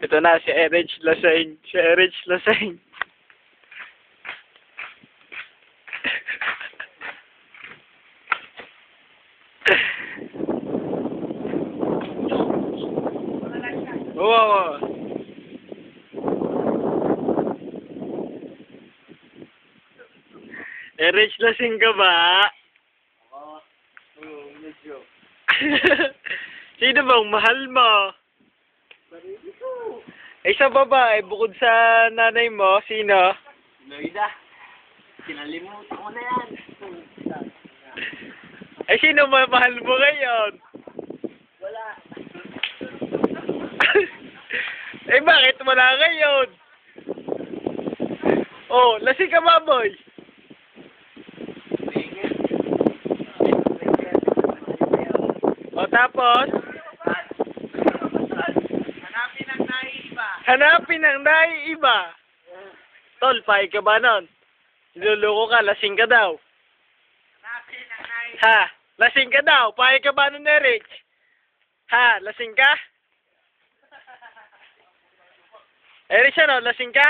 Ito na, si Erich Laseng. Si Erich Laseng. Oo. Erich Laseng ka ba? Oo, medyo. Sino bang mahal mo? Sarili ko. Eh, sa babae, bukod sa nanay mo, sino? Loida. Kinalimutan ko na yan. Eh, sino mahal mo ngayon? Wala. Eh, bakit wala ngayon? Oh, lasing ka, baboy. O, tapos? Hanapin ang naiiba. Hanapin ang naiiba. Tol, pahay ka ba nun? Niloloko ka, lasing ka daw. Hanapin ang naiiba. Ha? Lasing ka daw. Pahay ka ba nun, Eric? Ha? Lasing ka? Eric, ano? Lasing ka?